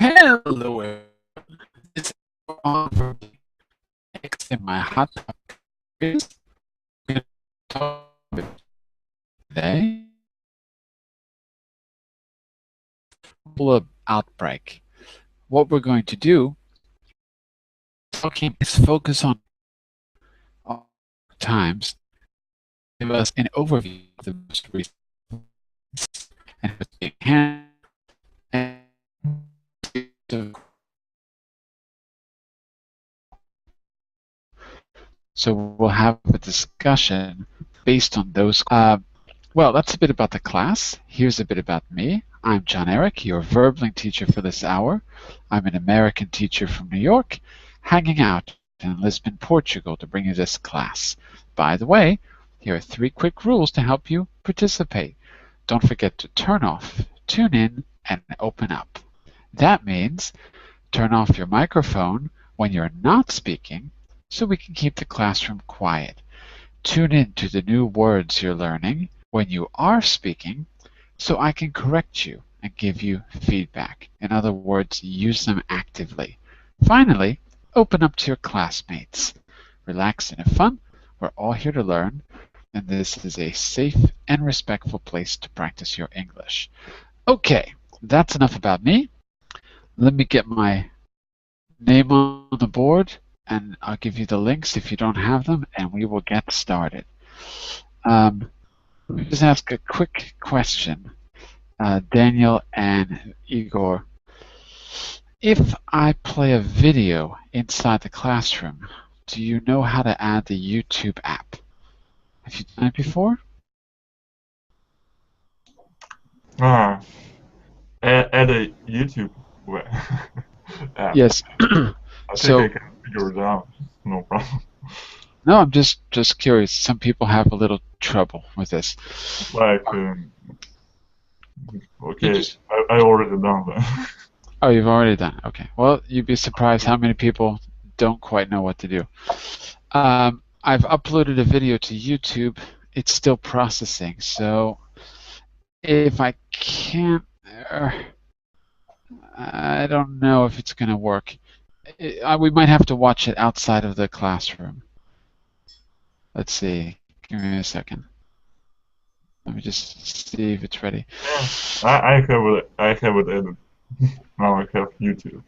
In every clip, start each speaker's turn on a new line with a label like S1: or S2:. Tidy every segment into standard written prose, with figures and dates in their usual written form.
S1: Hello, everyone. This is Oliver X in my hot topic quiz. We're going to talk about today Ebola outbreak. What we're going to do is focus on times, give us an overview of the most recent and what's being handled, and so we'll have a discussion based on those. Well, that's a bit about the class. Here's a bit about me. I'm John Eric, your verbling teacher for this hour. I'm an American teacher from New York, hanging out in Lisbon, Portugal to bring you this class. By the way, here are 3 quick rules to help you participate. Don't forget to turn off, tune in, and open up. That means turn off your microphone when you're not speaking so we can keep the classroom quiet. Tune in to the new words you're learning when you are speaking so I can correct you and give you feedback. In other words, use them actively. Finally, open up to your classmates. Relax and have fun. We're all here to learn, and this is a safe and respectful place to practice your English. Okay, that's enough about me. Let me get my name on the board, and I'll give you the links if you don't have them, and we will get started. Let me just ask a quick question, Daniel and Igor. If I play a video inside the classroom, do you know how to add the YouTube app? Have you done it before?
S2: Add a YouTube app.
S1: Yes.
S2: I think I can figure it out. No problem.
S1: No, I'm just curious. Some people have a little trouble with this.
S2: Like, okay, I already done that.
S1: Oh, you've already done it. Okay. Well, you'd be surprised how many people don't quite know what to do. I've uploaded a video to YouTube. It's still processing. So if I can't, I don't know if it's going to work. We might have to watch it outside of the classroom. Let's see. Give me a second. Let me just see if it's ready.
S2: I have it edited. Now I have YouTube.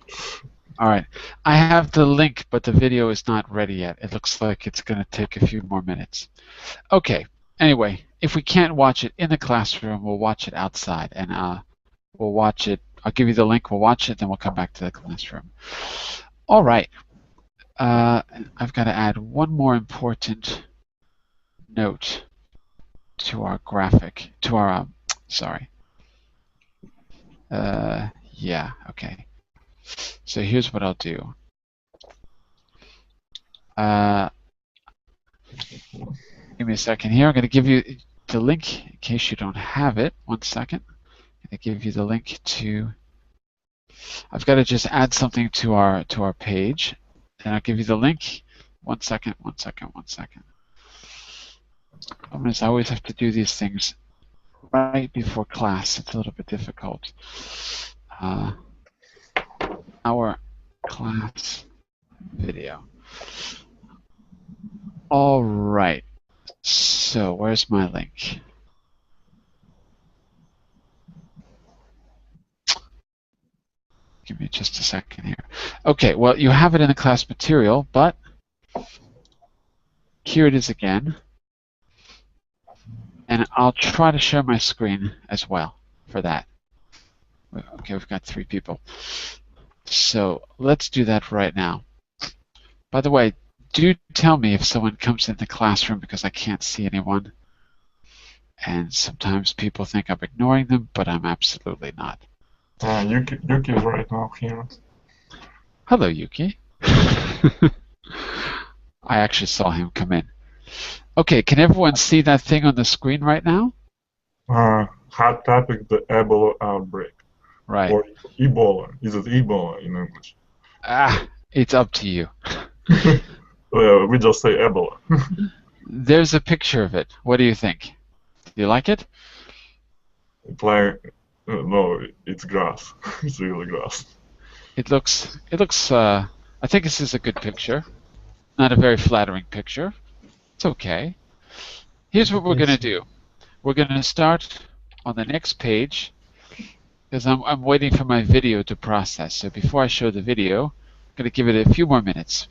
S1: All right. I have the link, but the video is not ready yet. It looks like it's going to take a few more minutes. Okay. Anyway, if we can't watch it in the classroom, we'll watch it outside, and we'll watch it. I'll give you the link. We'll watch it, then we'll come back to the classroom. All right. I've got to add one more important note to our graphic, to our, sorry. Yeah, okay. So here's what I'll do. Give me a second here. I'm going to give you the link in case you don't have it. 1 second. I'm going to give you the link to. I've got to just add something to our page, and I'll give you the link. 1 second. 1 second. 1 second. I always have to do these things right before class. It's a little bit difficult. Our class video. All right. So where's my link? Give me just a second here. Okay, well, you have it in the class material, but here it is again. And I'll try to share my screen as well for that. Okay, we've got 3 people. So let's do that right now. By the way, do tell me if someone comes in the classroom because I can't see anyone. And sometimes people think I'm ignoring them, but I'm absolutely not.
S2: Yuki's right now here.
S1: Hello, Yuki. I actually saw him come in. Okay, can everyone see that thing on the screen right now?
S2: Hot topic, the Ebola outbreak.
S1: Right.
S2: Or Ebola. Is it Ebola in English?
S1: It's up to you.
S2: Well, we just say Ebola.
S1: There's a picture of it. What do you think? Do you like it?
S2: It's like, no, it's grass. It's really grass.
S1: It looks. I think this is a good picture. Not a very flattering picture. It's okay. Here's what we're going to
S3: Yes.
S1: do. We're going to start on the next page because I'm waiting for my video to process. So before I show the video, I'm going to give it a few more minutes.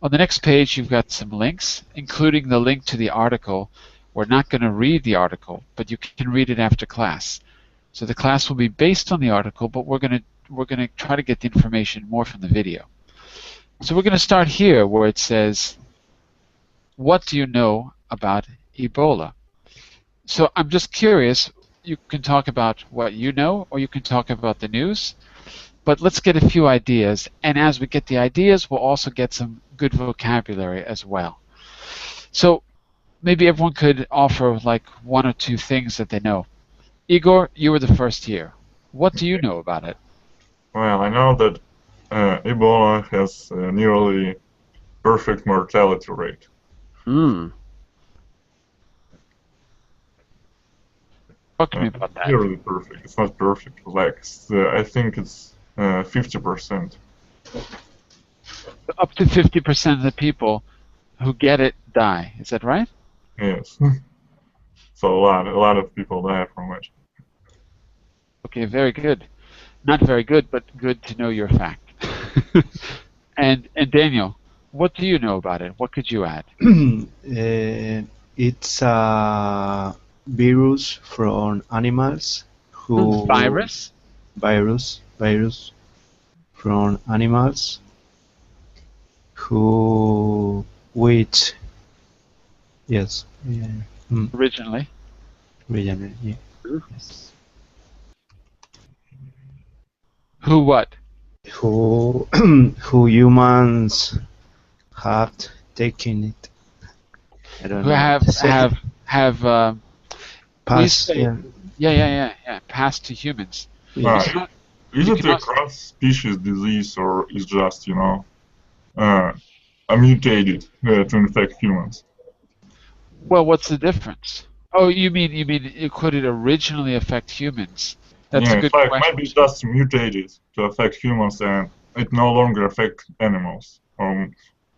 S1: On the next page, you've got some links, including the link to the article. We're not going to read the article, but you can read it after class. So the class will be based on the article, but we're going to try to get the information more from the video. So we're going to start here where it says, what do you know about Ebola? So I'm just curious, you can talk about what you know or you can talk about the news, but let's get a few ideas, and as we get the ideas, we'll also get some good vocabulary as well. So maybe everyone could offer like one or two things that they know. Igor, you were the first here. What do you know about it?
S2: Well, I know that Ebola has a nearly perfect mortality rate.
S3: Mm.
S1: Talk to me about that.
S2: Nearly perfect. It's not perfect. Like I think it's 50%.
S1: Up to 50% of the people who get it die. Is that right?
S2: Yes. So a lot of people die from it.
S1: Okay, very good. Not very good, but good to know your fact. and Daniel, what do you know about it? What could you add?
S3: It's a virus from animals who
S1: Virus?
S3: virus from animals who which yes
S1: Originally.
S3: regenerate, yeah. Yes.
S1: Who what?
S3: Who who humans have taken it. I don't
S1: Who
S3: know.
S1: have we
S3: Past,
S1: say yeah, passed to humans. You
S3: yes.
S1: cannot
S2: Is
S1: you
S2: it a
S1: cannot
S2: cross-species disease or is just, a mutated to infect humans?
S1: well, what's the difference? Oh, you mean could it originally affect humans? That's a
S2: Yeah, it's
S1: good
S2: like maybe it
S1: question.
S2: just mutated to affect humans and it no longer affect animals.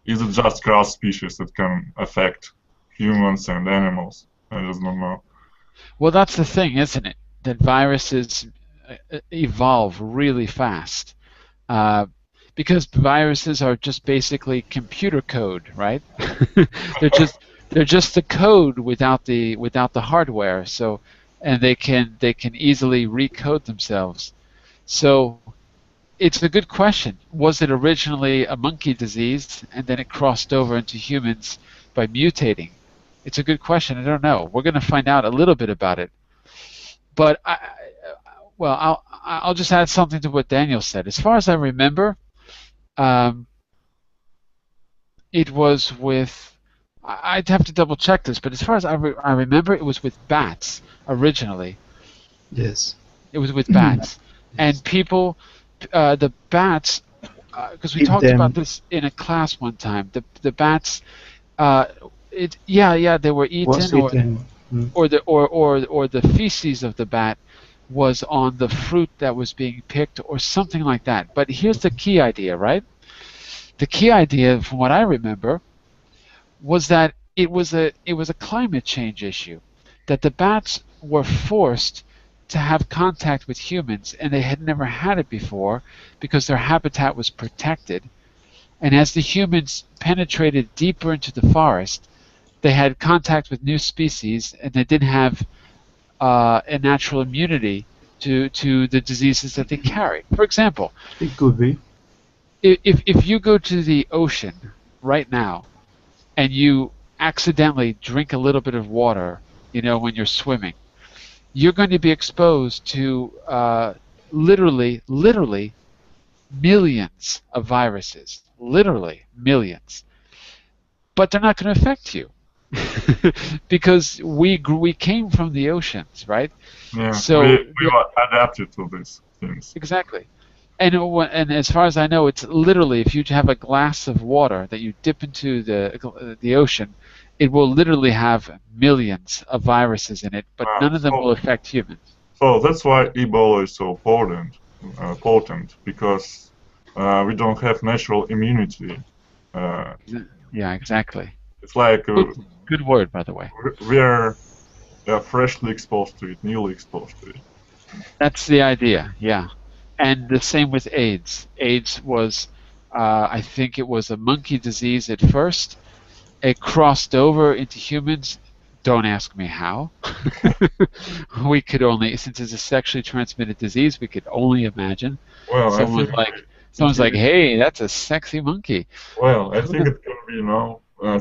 S2: Is it just cross-species that can affect humans and animals? I just don't know.
S1: Well, that's the thing, isn't it? That viruses evolve really fast. Uh, because viruses are just basically computer code, right? they're just they're just the code without the hardware. So, and they can easily recode themselves. So it's a good question. Was it originally a monkey disease and then it crossed over into humans by mutating? It's a good question. I don't know. We're going to find out a little bit about it. But well, I'll just add something to what Daniel said. As far as I remember, um, it was with. I'd have to double check this, but as far as I remember, it was with bats originally.
S3: Yes.
S1: It was with bats, and
S3: Yes.
S1: people, the bats, because we
S3: Eat
S1: talked about
S3: them.
S1: this in a class one time. The bats, uh, yeah, they were
S3: Was
S1: eaten,
S3: eaten.
S1: or the feces of the bat was on the fruit that was being picked, or something like that. But here's the key idea, right? The key idea, from what I remember, was that it was a climate change issue, that the bats were forced to have contact with humans, and they had never had it before because their habitat was protected. And as the humans penetrated deeper into the forest, they had contact with new species, and they didn't have a natural immunity to the diseases that they carry. For example,
S3: It could be.
S1: if you go to the ocean right now and you accidentally drink a little bit of water, when you're swimming, you're going to be exposed to literally millions of viruses, literally millions. But they're not going to affect you because we came from the oceans, right?
S2: Yeah,
S1: So
S2: we've adapted to these things.
S1: exactly. And as far as I know, it's literally if you have a glass of water that you dip into the ocean, it will literally have millions of viruses in it, but
S2: Ah,
S1: none of them will affect humans.
S2: so that's why Ebola is so important. potent because we don't have natural immunity.
S1: Yeah, exactly.
S2: It's like
S1: Good word, by the way.
S2: we are freshly exposed to it, newly exposed to it.
S1: That's the idea, yeah. And the same with AIDS. AIDS was, I think it was a monkey disease at first. It crossed over into humans. Don't ask me how. We could only, since it's a sexually transmitted disease, we could only imagine.
S2: Well,
S1: Someone's like, hey, that's a sexy monkey.
S2: Well, I think it can be,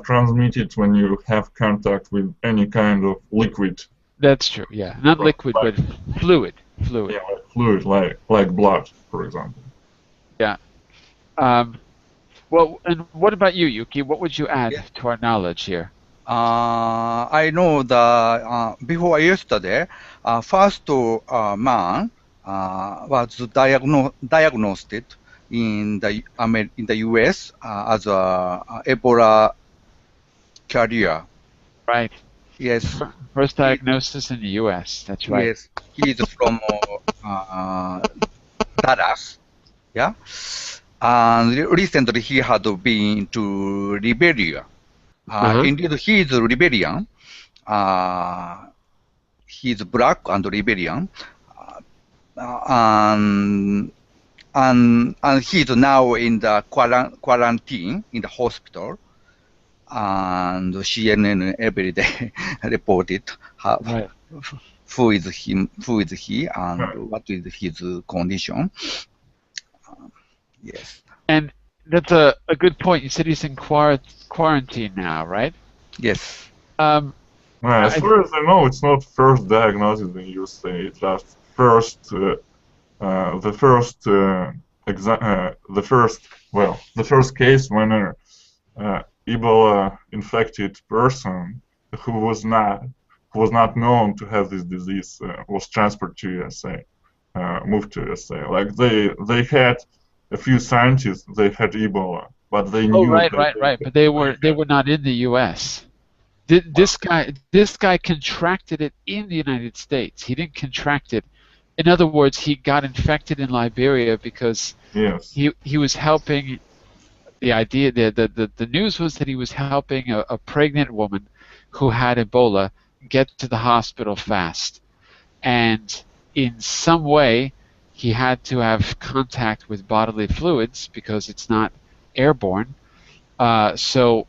S2: transmitted when you have contact with any kind of liquid.
S1: That's true, yeah. Not liquid, but fluid. Fluid.
S2: Yeah, like fluid, like blood, for example.
S1: Yeah. Well, and what about you, Yuki? What would you add to our knowledge here?
S4: I know the before yesterday, first man was diagnosed in the U.S. As a Ebola carrier.
S1: Right.
S4: Yes.
S1: First diagnosis in the U.S. That's right.
S4: Yes, he is from Dallas. Yeah, and recently he had been to Liberia. Indeed, he is Liberian. He is black and Liberian, and he is now in the quarantine in the hospital. And CNN every day reported who is he, and what is his condition. Yes.
S1: And that's a good point. You said he's in quarantine now, right?
S4: Yes.
S2: As far as I know, it's not first diagnosis in the USA. It's just the first case when Ebola infected person who was not known to have this disease was transferred to USA, moved to USA. Like they had a few scientists, they had Ebola, but they knew.
S1: Right. But they were not in the U.S. This guy contracted it in the United States. He didn't contract it. In other words, he got infected in Liberia because he was helping. The idea, the news was that he was helping a pregnant woman who had Ebola get to the hospital fast, and in some way he had to have contact with bodily fluids because it's not airborne. So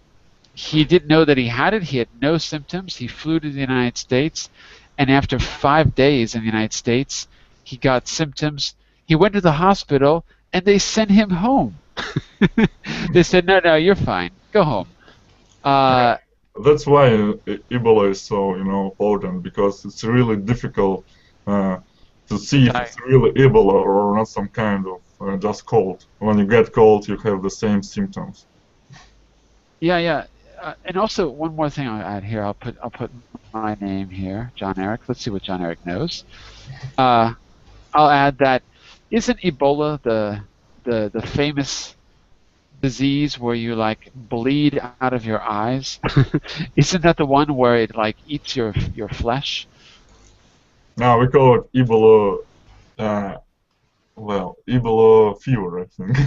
S1: he didn't know that he had it. He had no symptoms. He flew to the United States, and after 5 days in the United States, he got symptoms. He went to the hospital, and they sent him home. They said, no, you're fine. Go home.
S2: That's why Ebola is so potent, because it's really difficult to see if it's really Ebola or not some kind of just cold. When you get cold, you have the same symptoms.
S1: Yeah. And also one more thing I'll add here. I'll put my name here, John Eric. Let's see what John Eric knows. I'll add that isn't Ebola the famous disease where you like bleed out of your eyes? Isn't that the one where it like eats your flesh?
S2: No, we call it Ebola. Ebola fever, I think.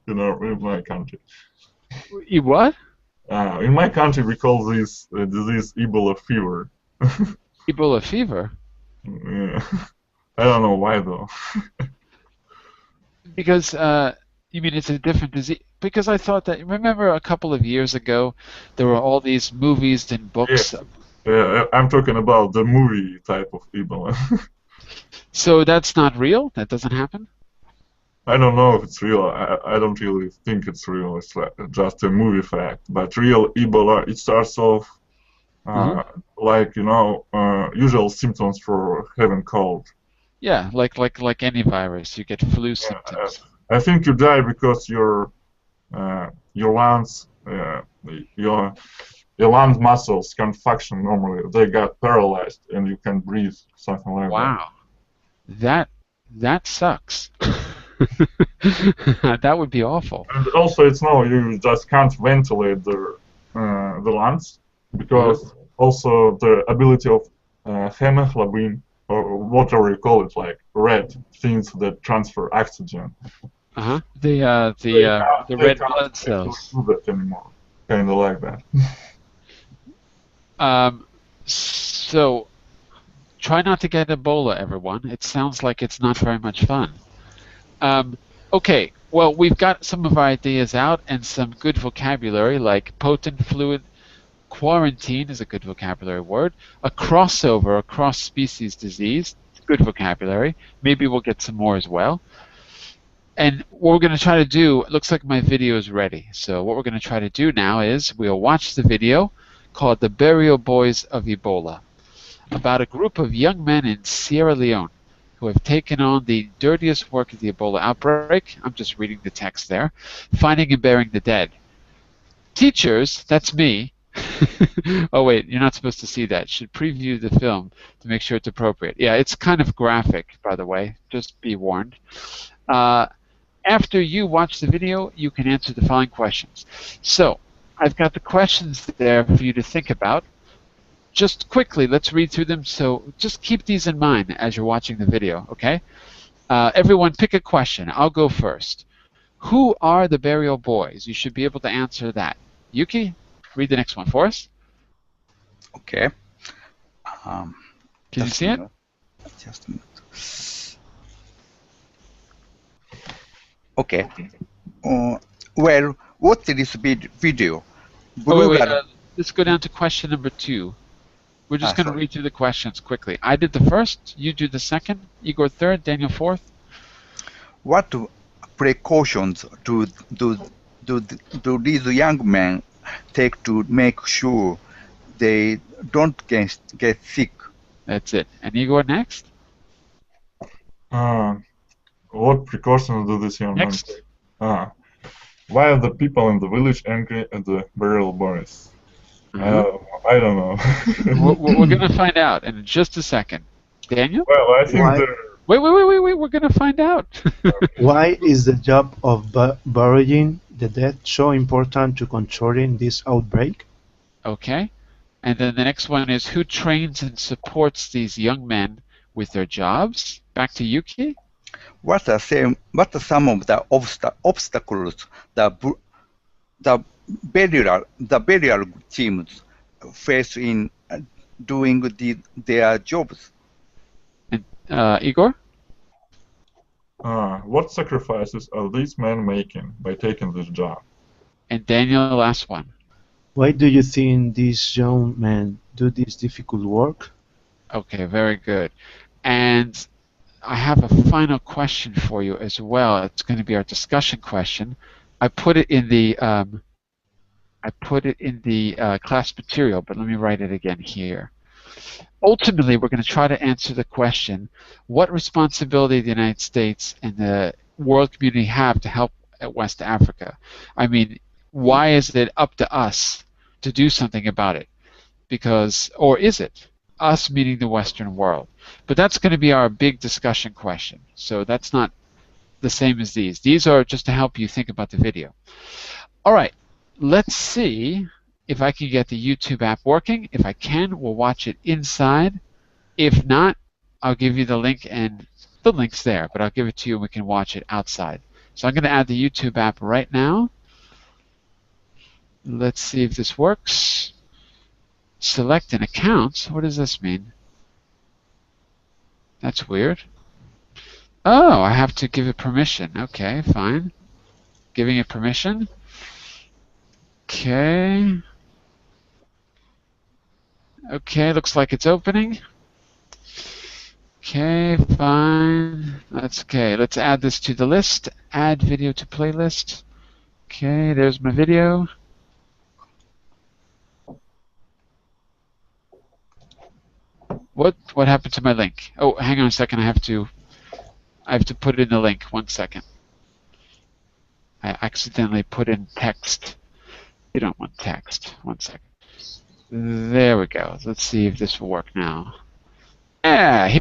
S2: In my country.
S1: What?
S2: In my country, we call this disease Ebola fever.
S1: Ebola fever?
S2: Yeah. I don't know why though.
S1: Because you mean it's a different disease? Because I thought that, remember a couple of years ago, there were all these movies and books.
S2: Yeah, I'm talking about the movie type of Ebola.
S1: So that's not real? That doesn't happen?
S2: I don't know if it's real. I don't really think it's real. It's just a movie fact. But real Ebola, it starts off like usual symptoms for having cold.
S1: Yeah, like any virus, you get flu symptoms.
S2: I think you die because your lungs, your lung muscles can't function normally. They got paralyzed, and you can breathe, something like that.
S1: Wow, that sucks. That would be awful.
S2: And also, you just can't ventilate the lungs because also the ability of hemoglobin or whatever you call it, like red things that transfer oxygen.
S1: Uh-huh. The
S2: They
S1: red
S2: can't
S1: blood
S2: actually
S1: cells.
S2: do that anymore. Kind of like that.
S1: So try not to get Ebola, everyone. It sounds like it's not very much fun. Okay, well, we've got some of our ideas out and some good vocabulary like potent fluid. Quarantine is a good vocabulary word. A crossover, a cross-species disease, good vocabulary. Maybe we'll get some more as well. And what we're going to try to do, it looks like my video is ready. So what we're going to try to do now is we'll watch the video called The Burial Boys of Ebola, about a group of young men in Sierra Leone who have taken on the dirtiest work of the Ebola outbreak. I'm just reading the text there. Finding and burying the dead. Teachers, that's me. Oh wait, you're not supposed to see that. Should preview the film to make sure it's appropriate. Yeah, it's kind of graphic, by the way. Just be warned. After you watch the video, you can answer the following questions. So, I've got the questions there for you to think about. Just quickly, let's read through them. So just keep these in mind as you're watching the video, okay? Everyone pick a question. I'll go first. Who are the burial boys? You should be able to answer that. Yuki, read the next one for us.
S4: Okay. Um,
S1: Can you
S4: just
S1: see
S4: a
S1: it?
S4: minute. Just a minute. Okay. Well, what's this video?
S1: Oh, wait.
S4: Blue
S1: Let's go down to question number 2. We're just going to
S4: sorry.
S1: read through the questions quickly. I did the first, you do the second, Igor third, Daniel fourth.
S4: What precautions do these young men take to make sure they don't get sick?
S1: That's it. And Igor next?
S2: What precautions do these young men
S1: Next.
S2: take? Why are the people in the village angry at the burial boys? I don't know.
S1: We're going to find out in just a second. Daniel?
S2: Well, I think
S3: Why?
S2: they're
S1: Wait. We're going to find out.
S3: Why is the job of burying the dead so important to controlling this outbreak?
S1: Okay. And then the next one is who trains and supports these young men with their jobs? Back to Yuki.
S4: What are some of the obstacles the burial teams face in doing their jobs?
S1: And Igor?
S2: what sacrifices are these men making by taking this job?
S1: And Daniel, the last one.
S3: Why do you think these young men do this difficult work?
S1: Okay, very good. And I have a final question for you as well. It's going to be our discussion question. I put it in the class material, but let me write it again here. Ultimately, we're going to try to answer the question, what responsibility the United States and the world community have to help West Africa? I mean, why is it up to us to do something about it? Because, or is it? Us meaning the Western world. But that's going to be our big discussion question. So that's not the same as these. These are just to help you think about the video. All right, let's see if I can get the YouTube app working. If I can, we'll watch it inside. If not, I'll give you the link, and the link's there, but I'll give it to you and we can watch it outside. So I'm going to add the YouTube app right now. Let's see if this works. Select an account. What does this mean? That's weird. Oh, I have to give it permission. Okay, fine. Giving it permission. Okay. Okay, looks like it's opening. Okay, fine. That's okay. Let's add this to the list. Add video to playlist. Okay, there's my video. What happened to my link? Oh, hang on a second. I have to put in the link. 1 second. I accidentally put in text. You don't want text. 1 second. There we go. Let's see if this will work now. Yeah.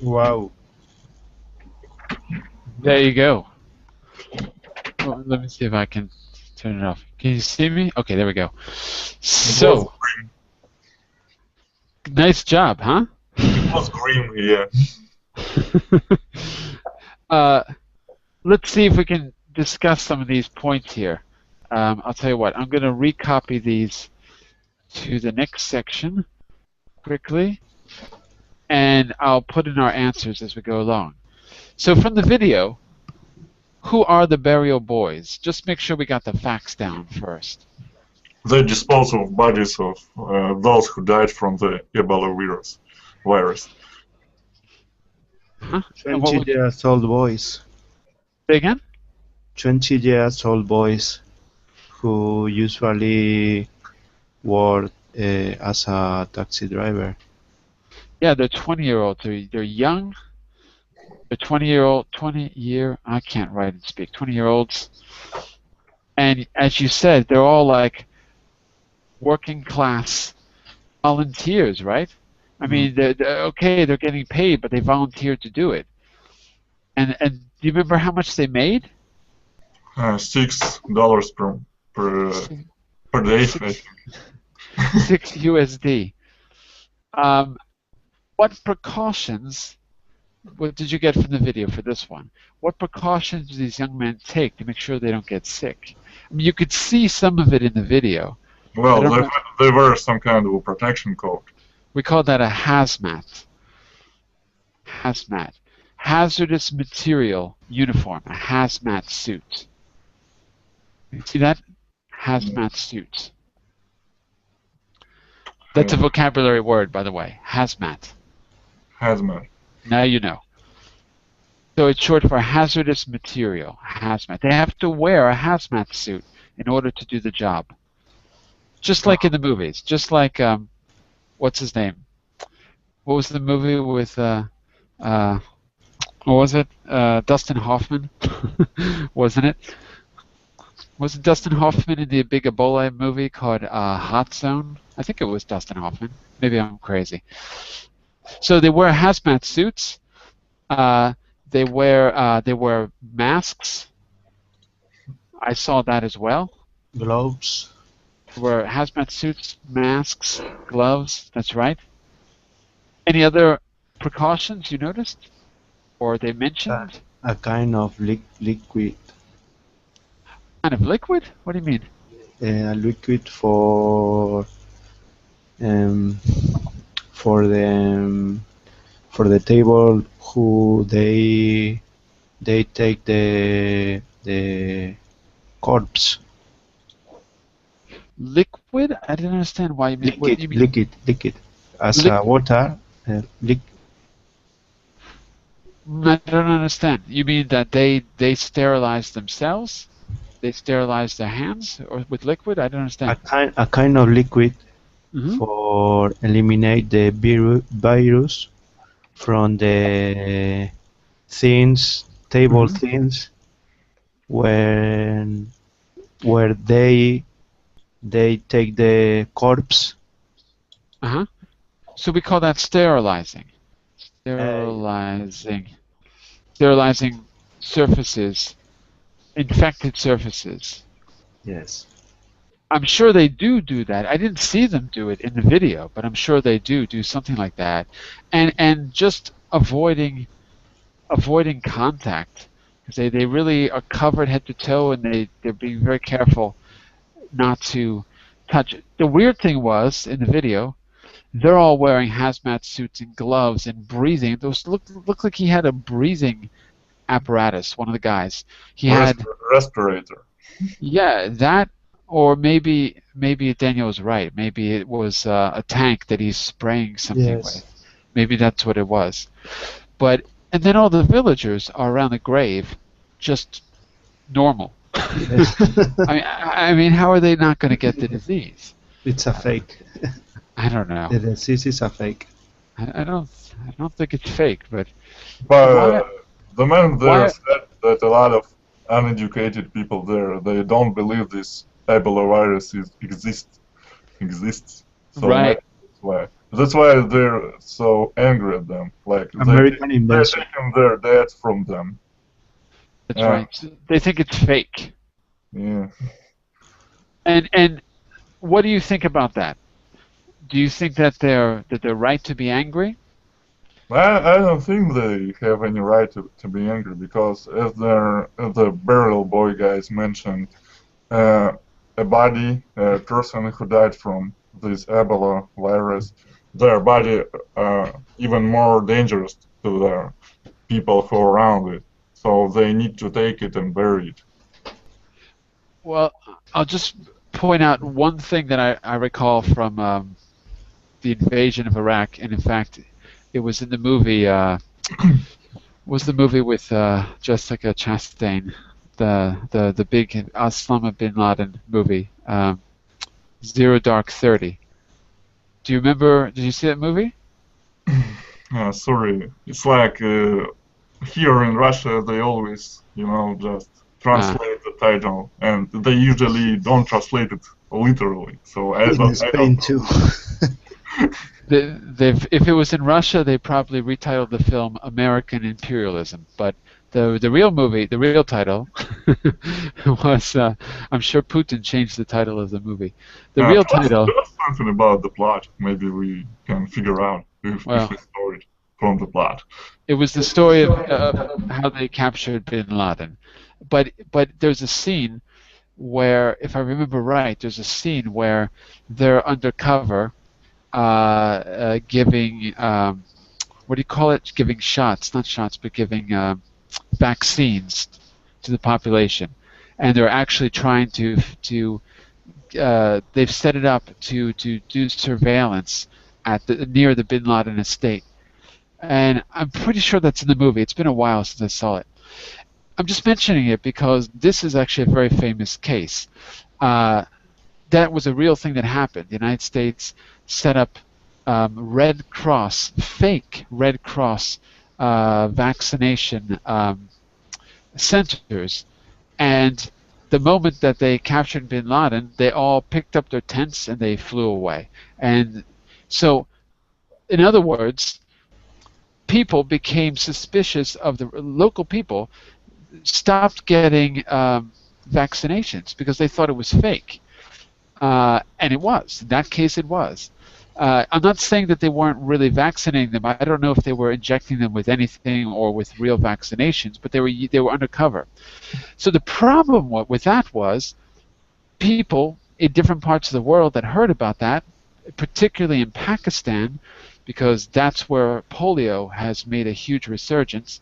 S3: Wow.
S1: There you go. Well, let me see if I can turn it off. Can you see me? Okay, there we go.
S2: It was
S1: So, nice job, huh?
S2: it was grim, yeah.
S1: uh, let's see if we can discuss some of these points here. I'll tell you what, I'm going to recopy these to the next section quickly, and I'll put in our answers as we go along. So from the video, who are the burial boys? Just make sure we got the facts down first.
S2: They dispose of bodies of those who died from the Ebola virus.
S1: Huh? And
S3: 20 years old boys.
S1: say again?
S3: 20 years old boys who usually work as a taxi driver.
S1: Yeah, they're 20-year-olds. They're young. They're 20-year, I can't write and speak, 20-year-olds. And as you said, they're all like working class volunteers, right? I mean, they're okay, they're getting paid, but they volunteered to do it. And do you remember how much they made?
S2: $6 per day, I think.
S1: 6 USD. What precautions, what did you get from the video for this one? What precautions do these young men take to make sure they don't get sick? I mean, you could see some of it in the video.
S2: Well, they wear some kind of a protection coat.
S1: We call that a hazmat. Hazmat. Hazardous material uniform, a hazmat suit. You see that? Hazmat suit. That's a vocabulary word, by the way. Hazmat.
S2: Hazmat.
S1: Now you know. So it's short for hazardous material, hazmat. They have to wear a hazmat suit in order to do the job. Just like in the movies. Just like, what's his name? What was the movie with, what was it? Dustin Hoffman? Wasn't it? Was it Dustin Hoffman in the big Ebola movie called Hot Zone? I think it was Dustin Hoffman. Maybe I'm crazy. So they wear hazmat suits. They wear masks. I saw that as well.
S3: Gloves.
S1: They wear hazmat suits, masks, gloves. That's right. Any other precautions you noticed, or they mentioned?
S3: A kind of liquid.
S1: Kind of liquid? What do you mean?
S3: A liquid for the table who they take the corpse.
S1: Liquid? I didn't understand why you mean. What do you mean?
S3: Liquid. As a water.
S1: I don't understand. You mean that they sterilize themselves? They sterilize their hands or with liquid? I don't understand.
S3: A kind of liquid for eliminate the virus from the table things where they take the corpse.
S1: So we call that sterilizing. Sterilizing surfaces, infected surfaces.
S3: Yes.
S1: I'm sure they do that. I didn't see them do it in the video, but I'm sure they do something like that. And just avoiding contact, because they really are covered head to toe, and they're being very careful not to touch it. The weird thing was, in the video, they're all wearing hazmat suits and gloves and breathing. Those look like he had a breathing apparatus, one of the guys. He had
S2: respirator.
S1: Yeah, that, or maybe Daniel was right. Maybe it was a tank that he's spraying something with. Maybe that's what it was. And then all the villagers are around the grave, just normal. I mean, how are they not going to get the disease?
S3: It's a fake.
S1: I don't know.
S3: The disease is a fake.
S1: I don't think it's fake, but
S2: the man there said that a lot of uneducated people there, they don't believe this Ebola virus exists. So
S1: right.
S2: That's why. That's why they're so angry at them. Like
S3: American
S2: they're
S3: invention.
S2: taking their debt from them.
S1: That's right. They think it's fake.
S2: Yeah.
S1: And what do you think about that? Do you think that they're right to be angry?
S2: I don't think they have any right to be angry because, as the burial boy guys mentioned, uh, a person who died from this Ebola virus, their body even more dangerous to the people who are around it. So they need to take it and bury it.
S1: Well, I'll just point out one thing that I recall from the invasion of Iraq, and in fact, it was in the movie. Was the movie with Jessica Chastain, the big Osama bin Laden movie, Zero Dark 30. Do you remember? Did you see that movie?
S2: Sorry, it's like here in Russia they always, just translate the title, and they usually don't translate it literally. So I
S3: In
S2: don't
S3: Spain
S2: know.
S3: too.
S1: If it was in Russia, they probably retitled the film American Imperialism. But the real movie, the real title, was I'm sure Putin changed the title of the movie. The real title,
S2: Tell us something about the plot. Maybe we can figure out if we
S1: well,
S2: saw it from the plot.
S1: it was the story of how they captured bin Laden. But there's a scene where, if I remember right, there's a scene where they're undercover giving what do you call it? Giving shots, not shots, but giving vaccines to the population, and they're actually trying to they've set it up to do surveillance at near the Bin Laden estate, and I'm pretty sure that's in the movie. It's been a while since I saw it. I'm just mentioning it because this is actually a very famous case. That was a real thing that happened. The United States set up Red Cross, fake Red Cross vaccination centers, and the moment that they captured bin Laden, they all picked up their tents and they flew away. And so, in other words, people became suspicious of the local people, stopped getting vaccinations because they thought it was fake. And it was. In that case, it was. I'm not saying that they weren't really vaccinating them. I don't know if they were injecting them with anything or with real vaccinations, but they were undercover. So the problem with that was people in different parts of the world that heard about that, particularly in Pakistan, because that's where polio has made a huge resurgence.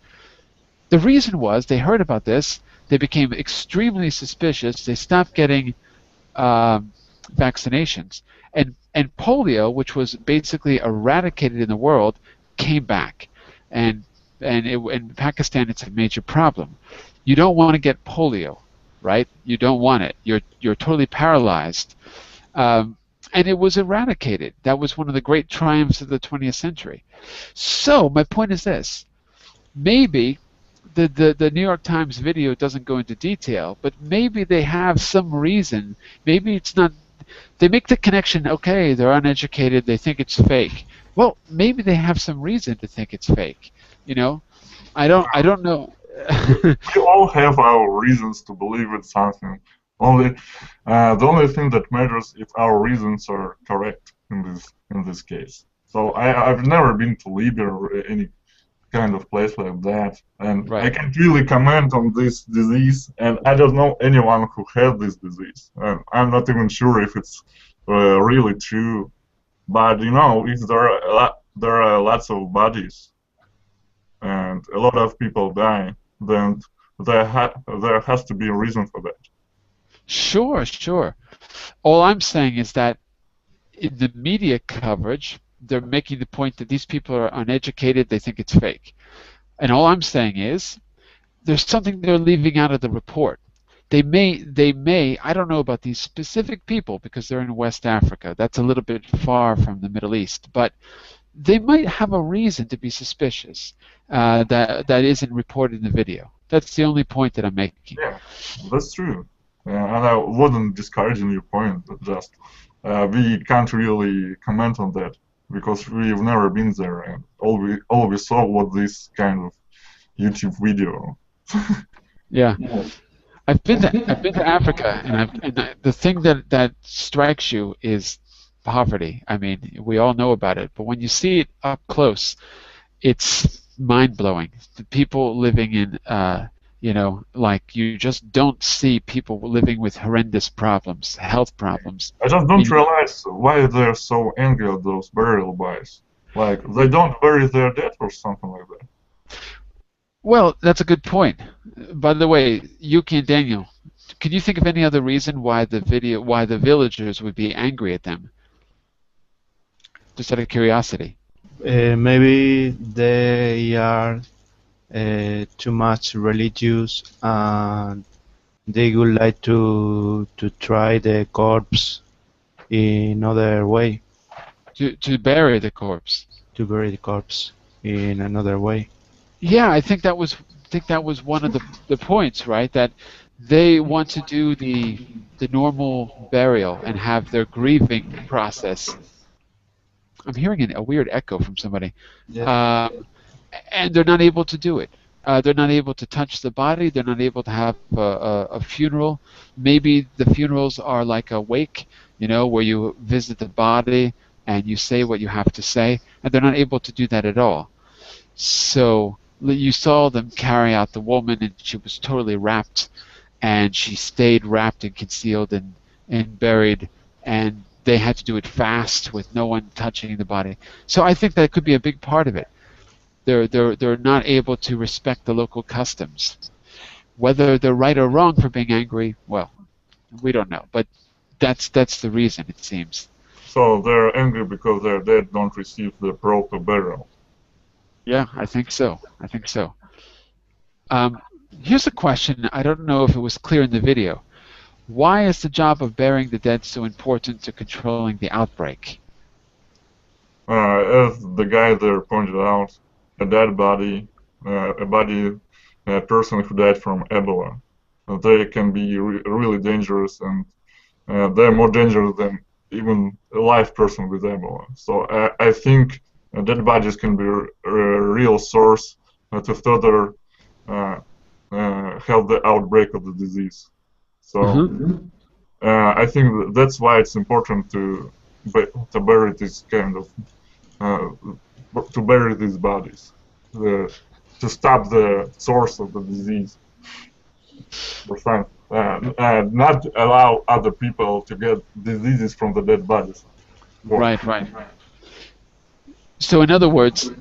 S1: The reason was they heard about this, they became extremely suspicious, they stopped getting vaccinations, and polio, which was basically eradicated in the world, came back, and in Pakistan it's a major problem. You don't want to get polio, right? You don't want it. You're totally paralyzed, and it was eradicated. That was one of the great triumphs of the 20th century. So my point is this: maybe the New York Times video doesn't go into detail, but maybe they have some reason. Maybe it's not. They make the connection. Okay, they're uneducated. They think it's fake. Well, maybe they have some reason to think it's fake. You know, I don't know.
S2: We all have our reasons to believe in something. The only thing that matters if our reasons are correct in this case. So I've never been to Libya or any kind of place like that, and I
S1: Right.
S2: can't really comment on this disease, and I don't know anyone who had this disease. I'm not even sure if it's really true, but if there are lots of bodies and a lot of people die, then there has to be a reason for that.
S1: Sure, sure. All I'm saying is that in the media coverage, they're making the point that these people are uneducated, they think it's fake. And all I'm saying is there's something they're leaving out of the report. They may, I don't know about these specific people because they're in West Africa. That's a little bit far from the Middle East, but they might have a reason to be suspicious that isn't reported in the video. That's the only point that I'm making.
S2: Yeah, that's true. And I wasn't discouraging your point, but just we can't really comment on that. because we've never been there, and all we saw was this kind of YouTube video.
S1: Yeah. I've been to Africa, and the thing that strikes you is poverty. I mean, we all know about it, but when you see it up close, it's mind-blowing. The people living in, like you just don't see people living with horrendous problems, health problems.
S2: I just
S1: I
S2: don't
S1: mean,
S2: realize why they're so angry at those burial bites. Like, they don't bury their dead or something like that.
S1: well, that's a good point. By the way, Yuki and Daniel, can you think of any other reason why the villagers would be angry at them? Just out of curiosity.
S3: Maybe they are too much religious and they would like to try the corpse in other way,
S1: To bury the corpse.
S3: to bury the corpse in another way.
S1: Yeah, I think that was one of the points, right? That they want to do the normal burial and have their grieving process. I'm hearing a weird echo from somebody.
S3: Yes.
S1: And they're not able to do it. They're not able to touch the body. They're not able to have a funeral. Maybe the funerals are like a wake, where you visit the body and you say what you have to say, and they're not able to do that at all. So you saw them carry out the woman, and she was totally wrapped, and she stayed wrapped and concealed and buried, and they had to do it fast with no one touching the body. So I think that could be a big part of it. They're not able to respect the local customs. Whether they're right or wrong for being angry, well, we don't know. But that's the reason, it seems.
S2: So they're angry because their dead don't receive the proper burial.
S1: Yeah, I think so. I think so. Here's a question. I don't know if it was clear in the video. Why is the job of burying the dead so important to controlling the outbreak?
S2: As the guy there pointed out, a dead body, a person who died from Ebola, they can be really dangerous, and they're more dangerous than even a live person with Ebola. So I think dead bodies can be a real source to further help the outbreak of the disease. So I think that's why it's important to bury this kind of to bury these bodies, to stop the source of the disease, and not allow other people to get diseases from the dead bodies.
S1: Right. So in other words,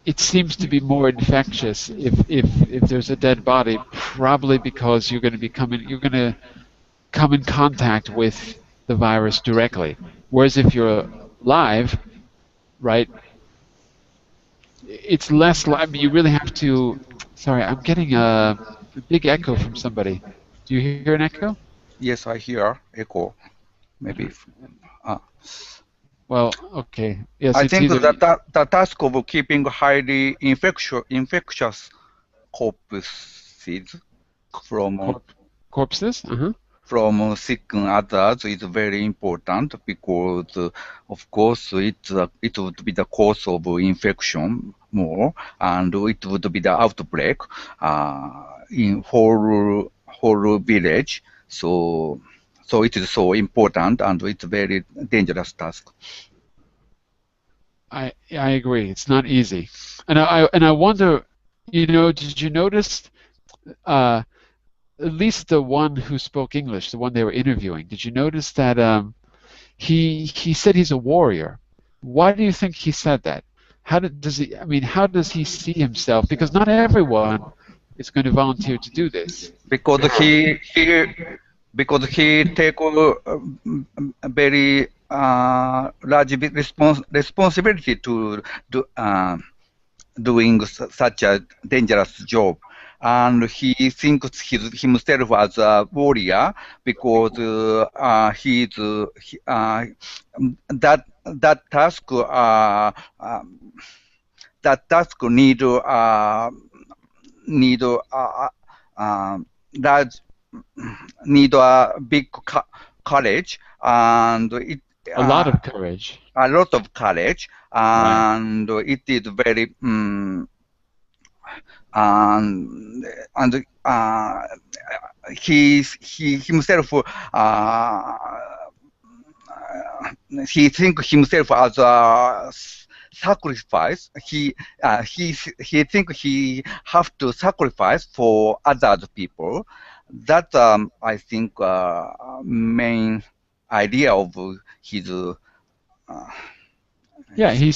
S1: it seems to be more infectious if there's a dead body, probably because you're going to come in contact with the virus directly. Whereas if you're live, right, it's less. I mean, you really have to. Sorry, I'm getting a big echo from somebody. Do you hear an echo?
S4: Yes, I hear echo. Maybe.
S1: Well, okay. Yes,
S4: I
S1: it's
S4: think
S1: either.
S4: that the task of keeping highly infectious corpses
S1: Corpses?
S4: from sick others is very important because, of course, it would be the cause of infection more, and it would be the outbreak in whole village. So it is so important, and it's a very dangerous task.
S1: I agree. It's not easy, and I wonder. Did you notice? At least the one who spoke English, the one they were interviewing. Did you notice that he said he's a warrior? Why do you think he said that? How does he see himself? Because not everyone is going to volunteer to do this.
S4: Because he take a very large responsibility to doing such a dangerous job, and he thinks himself as a warrior because that task need a big courage, and
S1: A lot of courage.
S4: A lot of courage,
S1: Right.
S4: and it is very and he himself he think himself as a sacrifice. He think he have to sacrifice for other people. That I think main idea of his.
S1: Yeah, he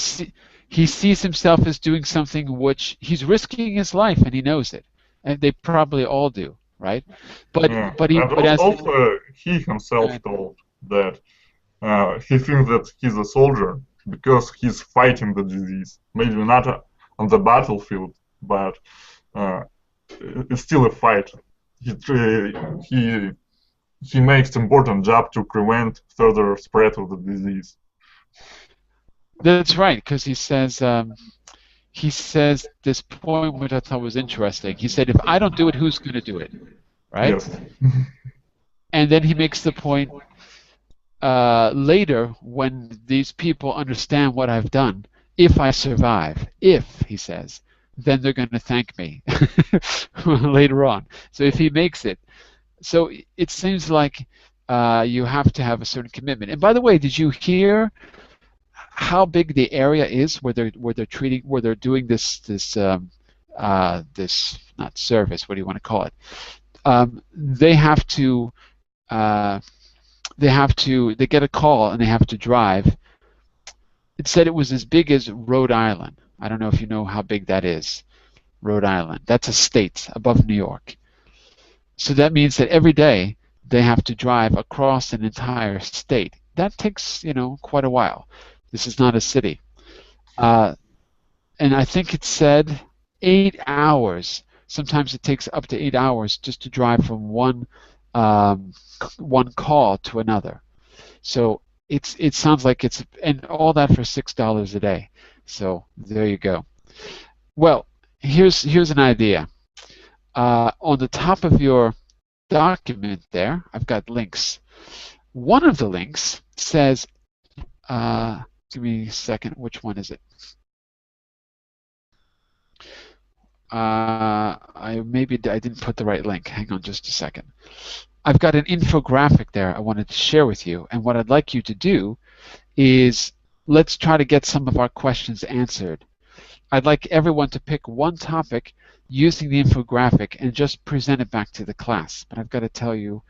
S1: sees himself as doing something which he's risking his life, and he knows it, and they probably all do, right? But
S2: Yeah.
S1: but he
S2: And
S1: but as
S2: also, he himself told that he thinks that he's a soldier because he's fighting the disease. Maybe not on the battlefield, but uh, it's still a fight. He he he makes important job to prevent further spread of the disease.
S1: that's right, because he says this point which I thought was interesting. He said, if I don't do it, who's going to do it, right?
S2: Yes.
S1: And then he makes the point later when these people understand what I've done, if I survive, he says, then they're going to thank me later on. So if he makes it, so it seems like you have to have a certain commitment. And by the way, did you hear how big the area is where they're doing this not service, what do you want to call it? They get a call and they have to drive. It said it was as big as Rhode Island. I don't know if you know how big that is. Rhode Island. That's a state above New York. So that means that every day they have to drive across an entire state. That takes, quite a while. This is not a city. And I think it said 8 hours. Sometimes it takes up to 8 hours just to drive from one call to another. So it sounds like and all that for $6 a day. So there you go. Well, here's an idea. On the top of your document there, I've got links. One of the links says, give me a second, which one is it? I didn't put the right link. Hang on just a second. I've got an infographic there I wanted to share with you, and what I'd like you to do is let's try to get some of our questions answered. I'd like everyone to pick one topic using the infographic and just present it back to the class. But I've got to tell you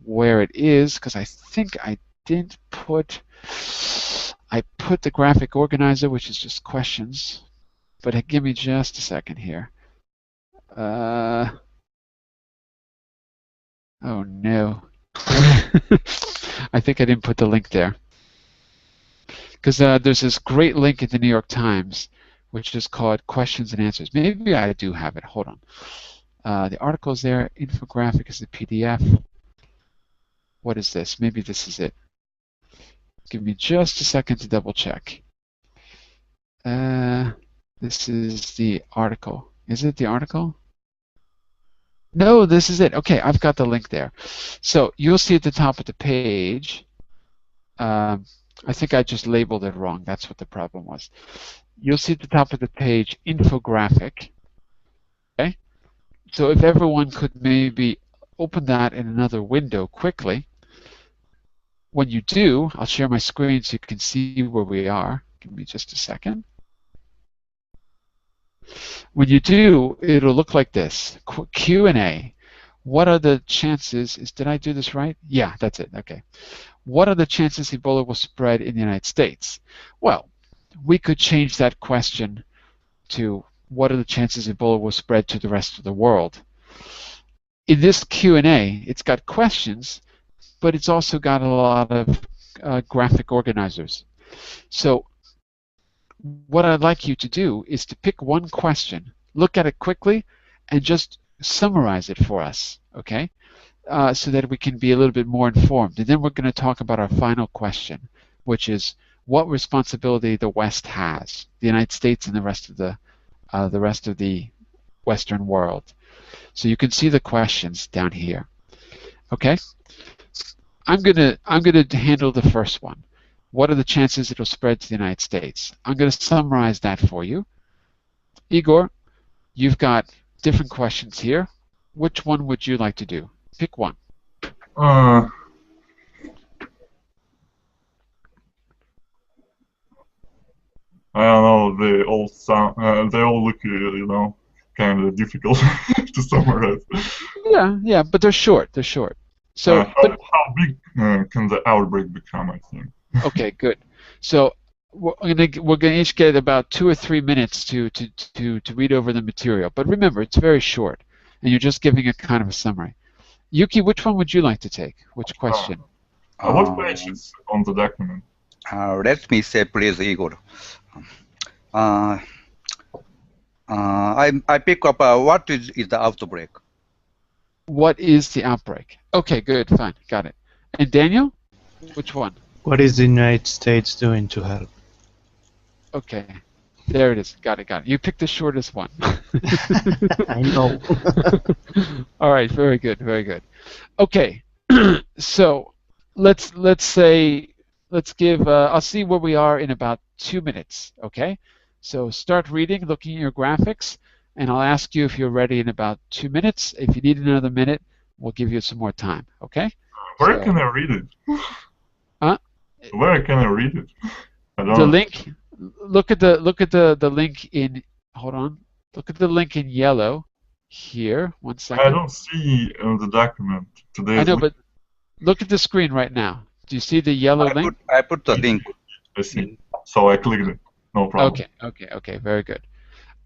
S1: where it is because I think I didn't put the graphic organizer, which is just questions. But give me just a second here. Oh no. I think I didn't put the link there. Because there's this great link in the New York Times which is called Questions and Answers. Maybe I do have it. Hold on. The article's there. Infographic is the PDF. What is this? Maybe this is it. Give me just a second to double check. This is the article. Is it the article? No, this is it. Okay, I've got the link there. So you'll see at the top of the page, I think I just labeled it wrong. That's what the problem was. You'll see at the top of the page, infographic. Okay? So if everyone could maybe open that in another window quickly. When you do, I'll share my screen so you can see where we are. Give me just a second. When you do, it'll look like this. Q&A. What are the chances? Did I do this right? Yeah, that's it. Okay. What are the chances Ebola will spread in the United States? Well, we could change that question to what are the chances Ebola will spread to the rest of the world? In this Q&A, it's got questions, but it's also got a lot of graphic organizers. So what I'd like you to do is to pick one question, look at it quickly, and just summarize it for us, okay? So that we can be a little bit more informed. And then we're going to talk about our final question, which is what responsibility the West has, the United States and the rest of the Western world. So you can see the questions down here. Okay? I'm gonna handle the first one. what are the chances it'll spread to the United States? I'm going to summarize that for you. Igor, you've got different questions here. Which one would you like to do? Pick one.
S2: Uh, I don't know. They all sound. They all look, kind of difficult to summarize.
S1: Yeah, but they're short. They're short. So,
S2: how big can the outbreak become? I think.
S1: Okay, good. So we're gonna each get about 2 or 3 minutes to read over the material. But remember, it's very short, and you're just giving a kind of a summary. Yuki, which one would you like to take? Which question?
S2: What page is on the document?
S4: Let me say, please, Igor. I pick up what is the outbreak.
S1: What is the outbreak? Okay, good, fine, got it. And Daniel, which one?
S3: What is the United States doing to help?
S1: Okay, there it is. Got it. You picked the shortest one.
S3: I know.
S1: All right, very good. Okay, so let's give. I'll see where we are in about 2 minutes. Okay, so start reading, looking at your graphics, and I'll ask you if you're ready in about 2 minutes. If you need another minute, we'll give you some more time. Okay?
S2: Where can I read it?
S1: Huh?
S2: Where can I read it? I don't
S1: The link. Look at the link in. Hold on. Look at the link in yellow. Here. 1 second.
S2: I don't see the document today.
S1: I know, but look at the screen right now. Do you see the yellow link?
S4: I put the link.
S2: I see. So I clicked it. No problem.
S1: Okay. Very good.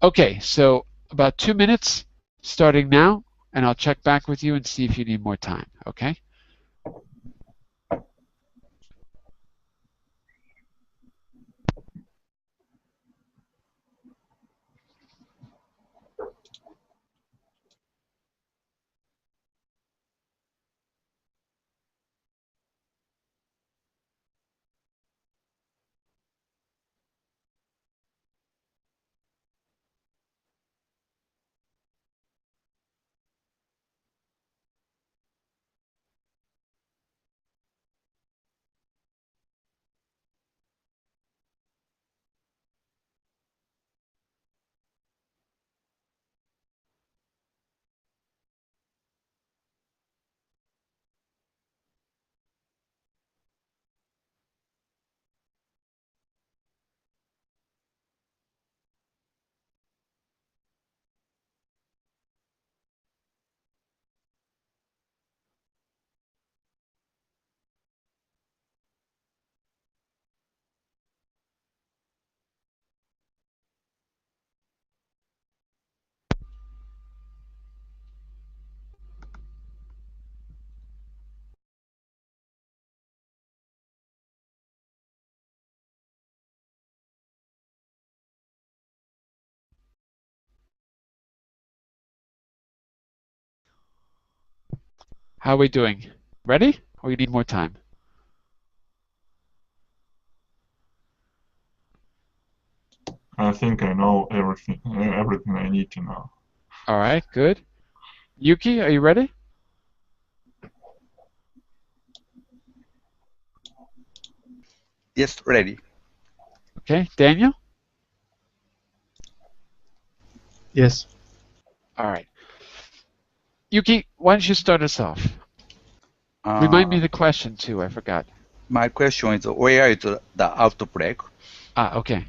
S1: Okay, so about 2 minutes starting now, and I'll check back with you and see if you need more time. Okay? How are we doing? Ready? Or you need more time?
S2: I think I know everything I need to know.
S1: All right, good. Yuki, are you ready?
S4: Yes, ready.
S1: Okay, Daniel?
S3: Yes.
S1: All right. Yuki, why don't you start us off? Remind me of the question, too. I forgot.
S4: My question is, where is the outbreak?
S1: Okay.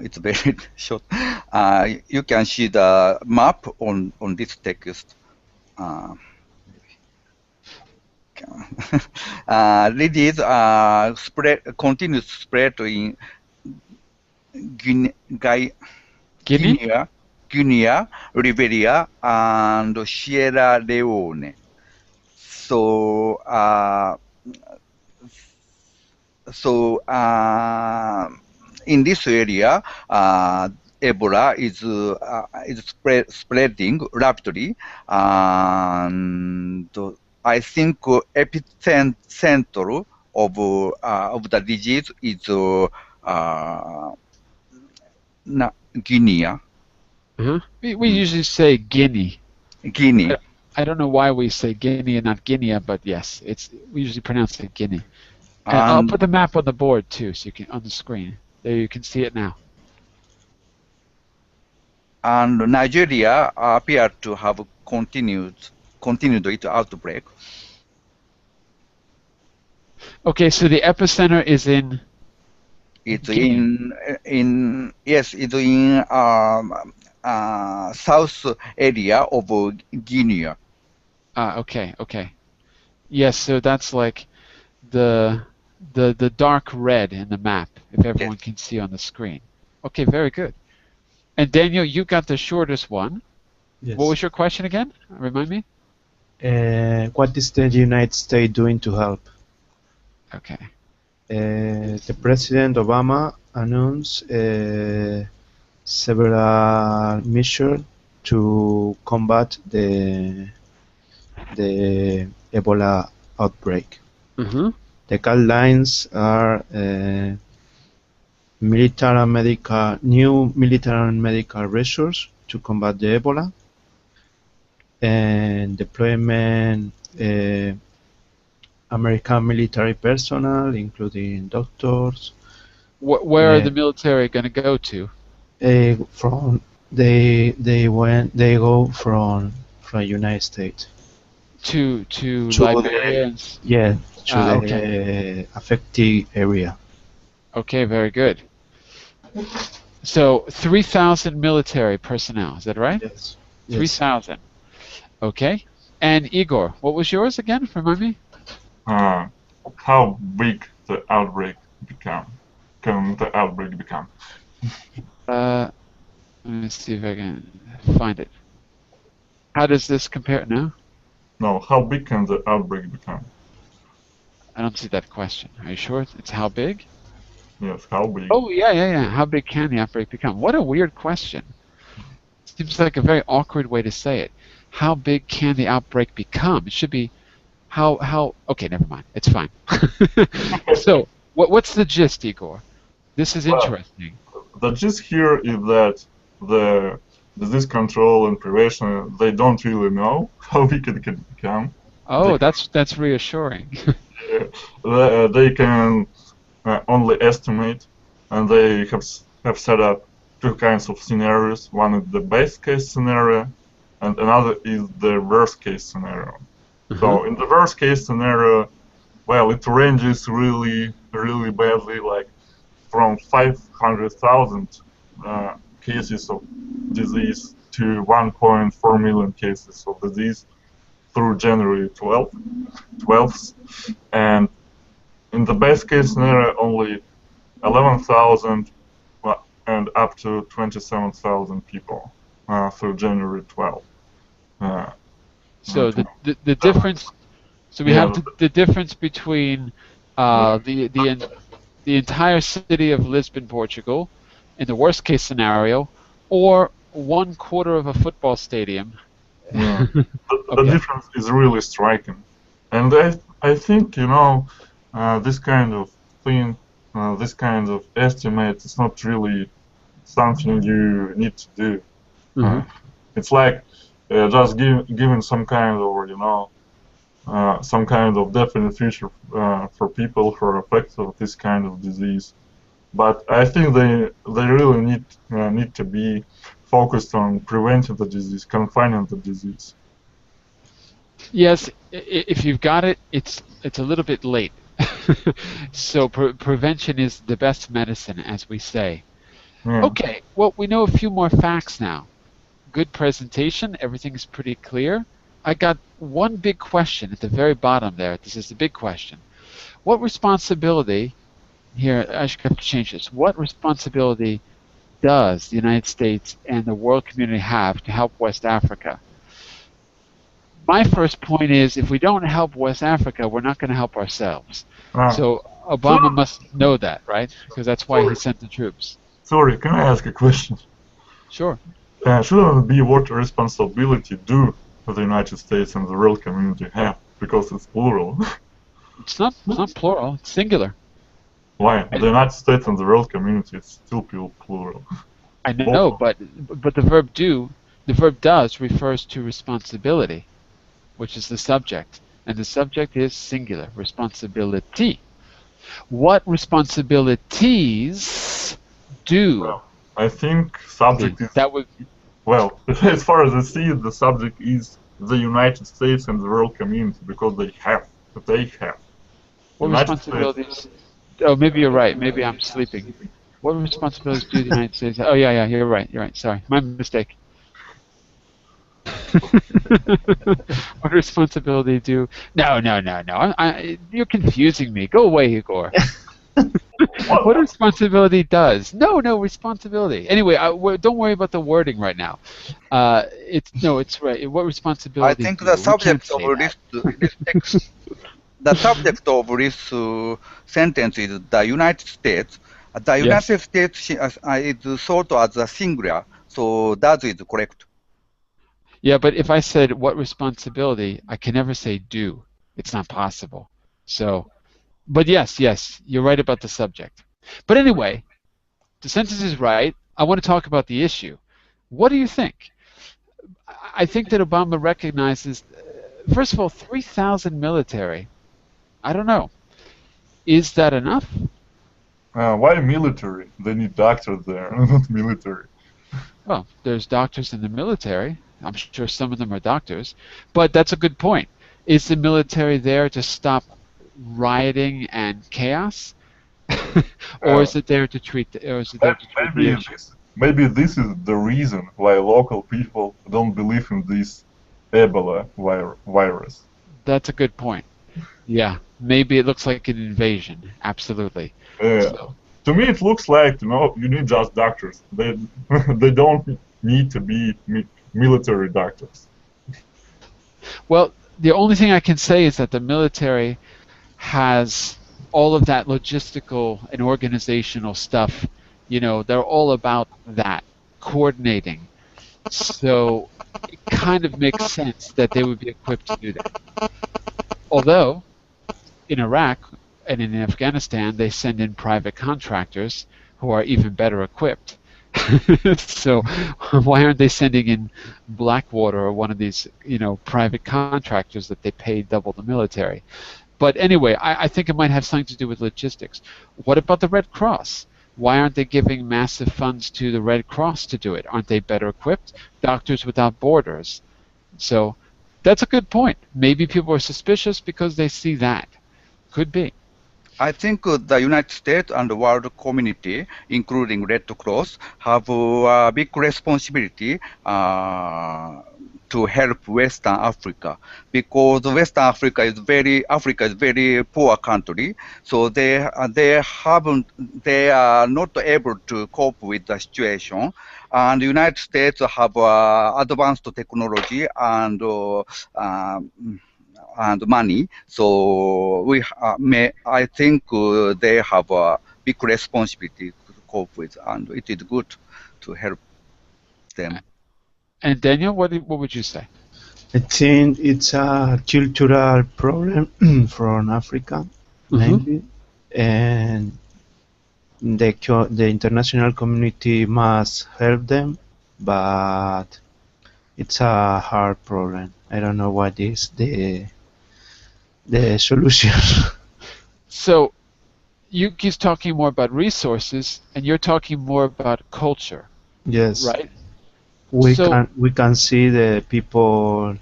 S4: It's very short. You can see the map on this text. This is continuous spread in Guinea, Liberia, and Sierra Leone. So, in this area, Ebola is spreading rapidly, and I think epicenter of the disease is Guinea.
S1: We usually say Guinea. I don't know why we say Guinea and not Guinea, but yes, we usually pronounce it Guinea. And I'll
S4: And
S1: put the map on the board too, so you can on the screen. There, you can see it now.
S4: and Nigeria appeared to have continued its outbreak.
S1: Okay, so the epicenter is in
S4: It's
S1: Guinea.
S4: it's in south area of Guinea.
S1: Okay, okay. Yes, so that's like the dark red in the map, if everyone can see on the screen. Okay, very good. And Daniel, you got the shortest one.
S3: Yes.
S1: What was your question again? Remind me.
S3: What is the United States doing to help?
S1: Okay.
S3: The President Obama announced several measures to combat the Ebola outbreak.
S1: Mm-hmm.
S3: The guidelines are new military and medical measures to combat the Ebola, and deployment American military personnel, including doctors.
S1: Where are the military going to go to?
S3: From they go from United States
S1: To
S3: to
S1: Liberia and
S3: to the
S1: okay.
S3: affected area.
S1: Okay, very good. So 3,000 military personnel, is that right?
S3: Yes.
S1: 3,000. Okay. And Igor, what was yours again? Remind me.
S2: How big the outbreak become? Can the outbreak become?
S1: Let me see if I can find it. How does this compare? No?
S2: No, how big can the outbreak become?
S1: I don't see that question. Are you sure it's how big?
S2: Yes, how big?
S1: Oh, yeah. How big can the outbreak become? What a weird question. Seems like a very awkward way to say it. How big can the outbreak become? It should be how okay, never mind. It's fine. So, what's the gist, Igor? This is interesting.
S2: The gist here is that the disease control and prevention, they don't really know how big it can become.
S1: Oh, that's reassuring.
S2: They can only estimate, and they have set up two kinds of scenarios. One is the best case scenario, and another is the worst case scenario. So in the worst case scenario, well, it ranges really badly, like from 500,000 cases of disease to 1.4 million cases of disease through January 12th. And in the best case scenario, only 11,000 and up to 27,000 people through January 12th.
S1: So the difference. So we have the difference between the entire city of Lisbon, Portugal, in the worst case scenario, or 1/4 of a football stadium.
S2: Yeah. The difference is really striking, and I think this kind of thing, this kind of estimate is not really something you need to do. It's like just giving some kind of some kind of definite future for people who are affected of this kind of disease. But I think they really need to be focused on preventing the disease, confining the disease.
S1: Yes, if you've got it, it's a little bit late. So prevention is the best medicine, as we say.
S2: Yeah.
S1: Okay, well, we know a few more facts now. Good presentation, everything's pretty clear. I got one big question at the very bottom there. This is the big question. What responsibility, here, I should have to change this. What responsibility does the United States and the world community have to help West Africa? My first point is, if we don't help West Africa, we're not going to help ourselves. So Obama must know that, right? Because that's why he sent the troops.
S2: Sorry, can I ask a question?
S1: Sure.
S2: Shouldn't it be what responsibility do the United States and the world community have? Because it's plural.
S1: It's not plural. It's singular.
S2: Why? The United States and the world community is still plural.
S1: I know, but the verb do, the verb does refers to responsibility, which is the subject, and the subject is singular, responsibility. What responsibilities do
S2: Well, I think subject is,
S1: that would
S2: well, as far as I see it, the subject is the United States and the world community because they have.
S1: what
S2: United States.
S1: responsibilities? Oh, maybe you're right. Maybe I'm sleeping. What responsibilities do the United States? Oh, yeah, yeah, you're right. You're right. Sorry, my mistake. What responsibility do? No, no, no, no. You're confusing me. Go away, Igor. What responsibility does? No, no responsibility. Anyway, don't worry about the wording right now. It's right. What
S4: I
S1: responsibility
S4: think
S1: do?
S4: the
S1: We can't
S4: subject of
S1: say that.
S4: this text, the subject of this sentence is the United States. The
S1: Yes.
S4: United States is thought as a singular, so that is correct.
S1: Yeah, but if I said what responsibility, I can never say do. It's not possible. So, but yes, yes, you're right about the subject. But anyway, the sentence is right. I want to talk about the issue. What do you think? I think that Obama recognizes, first of all, 3,000 military. I don't know. Is that enough?
S2: Why military? They need doctors there, not military.
S1: Well, there's doctors in the military. I'm sure some of them are doctors. But that's a good point. Is the military there to stop rioting and chaos? Or is it there to treat the issue?
S2: Maybe this is the reason why local people don't believe in this Ebola virus.
S1: That's a good point. Yeah, maybe it looks like an invasion. Absolutely. So,
S2: To me, it looks like you need just doctors. They they don't need to be military doctors.
S1: well, the only thing I can say is that the military has all of that logistical and organizational stuff. They're all about that, coordinating. So it kind of makes sense that they would be equipped to do that. Although in Iraq and in Afghanistan, they send in private contractors who are even better equipped. So why aren't they sending in Blackwater or one of these, private contractors that they pay double the military? But anyway, I think it might have something to do with logistics. What about the Red Cross? Why aren't they giving massive funds to the Red Cross to do it? Aren't they better equipped? Doctors Without Borders. So that's a good point. Maybe people are suspicious because they see that. Could be.
S4: I think the United States and the world community, including Red Cross, have a big responsibility to help Western Africa, because Western Africa is very poor country, so they are not able to cope with the situation, and the United States have advanced technology and money, so I think they have a big responsibility to cope with, and it is good to help them.
S1: And Daniel, what would you say?
S3: I think it's a cultural problem from Africa, mainly, and the international community must help them, but it's a hard problem. I don't know what is the solution.
S1: So Yuki's talking more about resources, and you're talking more about culture,
S3: Yes,
S1: right?
S3: we
S1: So
S3: can see the people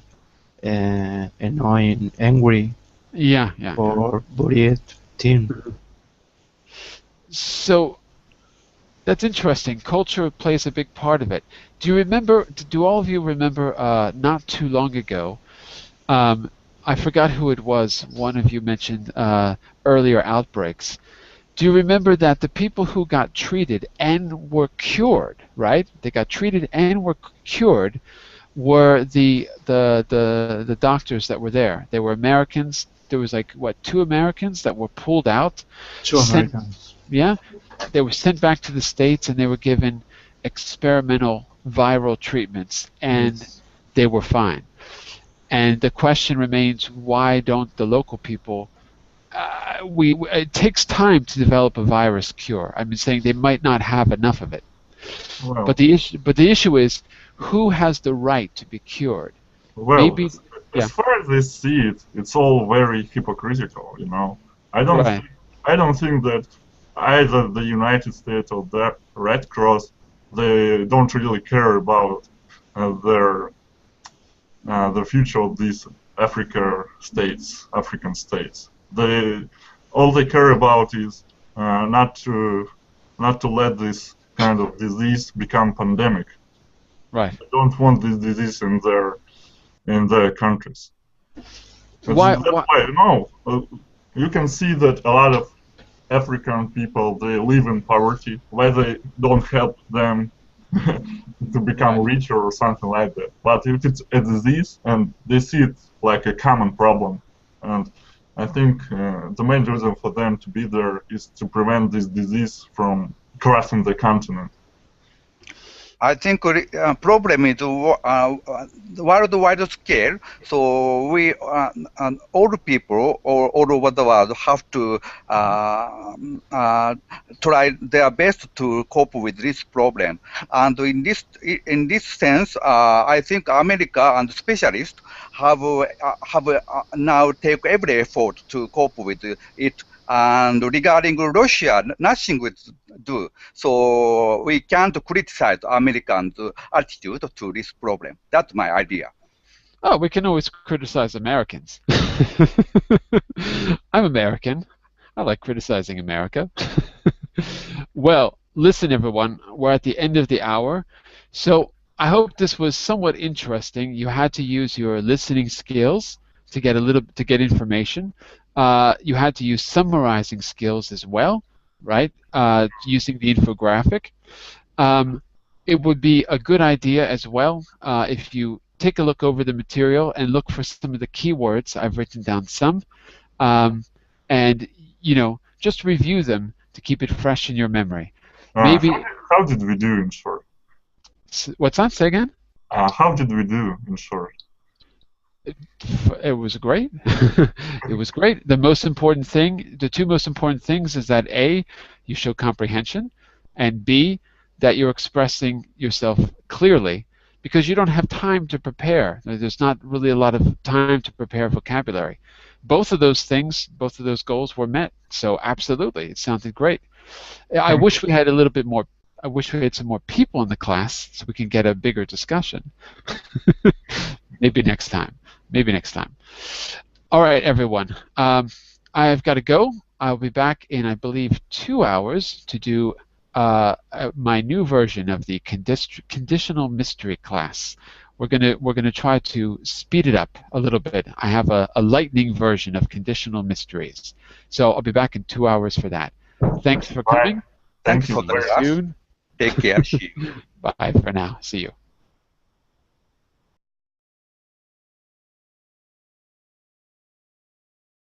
S3: annoying, angry
S1: yeah.
S3: or worried team.
S1: So that's interesting. Culture plays a big part of it. Do all of you remember not too long ago, I forgot who it was, one of you mentioned earlier outbreaks. Do you remember that the people who got treated and were cured, right? They got treated and were cured were the doctors that were there. They were Americans. There was like, what, 2 Americans that were pulled out?
S3: Two
S1: Sent,
S3: Americans.
S1: yeah, they were sent back to the States and they were given experimental viral treatments and they were fine. And the question remains, why don't the local people? It takes time to develop a virus cure. I've been saying they might not have enough of it.
S2: Well,
S1: But the issue is, who has the right to be cured? Maybe,
S2: as far as I see it, it's all very hypocritical. I don't
S1: right.
S2: I don't think that either the United States or the Red Cross, they don't really care about uh, their the future of these African states. They all they care about is not to let this kind of disease become pandemic.
S1: Right.
S2: They don't want this disease in their countries.
S1: Why?
S2: That's why you can see that a lot of African people, they live in poverty. Why they don't help them to become
S1: Right.
S2: richer or something like that. But if it's a disease and they see it like a common problem, and I think the main reason for them to be there is to prevent this disease from crossing the continent.
S4: I think problem is worldwide scale. So we all people all over the world have to try their best to cope with this problem. And in this sense, I think America and specialists have now take every effort to cope with it. And regarding Russia, nothing would do. So we can't criticize Americans' attitude to this problem. That's my idea.
S1: Oh, we can always criticize Americans. I'm American. I like criticizing America. Well, listen, everyone, we're at the end of the hour. So I hope this was somewhat interesting. You had to use your listening skills to get information. You had to use summarizing skills as well, right? Using the infographic. It would be a good idea as well if you take a look over the material and look for some of the keywords. I've written down some, and just review them to keep it fresh in your memory. Maybe.
S2: How did we do in short?
S1: What's that? Say again?
S2: How did we do in short?
S1: It was great. It was great. The two most important things is that A, you show comprehension, and B, that you're expressing yourself clearly, because you don't have time to prepare. There's not really a lot of time to prepare vocabulary. Both of those things, both of those goals were met. So absolutely, it sounded great. I wish we had a little bit more. I wish we had some more people in the class so we can get a bigger discussion. Maybe next time. Maybe next time. All right, everyone. I've got to go. I'll be back in, I believe, 2 hours to do my new version of the conditional mystery class. We're gonna try to speed it up a little bit. I have a lightning version of conditional mysteries. So I'll be back in 2 hours for that. Thanks for coming.
S2: Thank
S4: you
S2: you
S4: for the
S1: See you
S4: class.
S1: soon.
S4: Take care. See you.
S1: Bye for now. See you.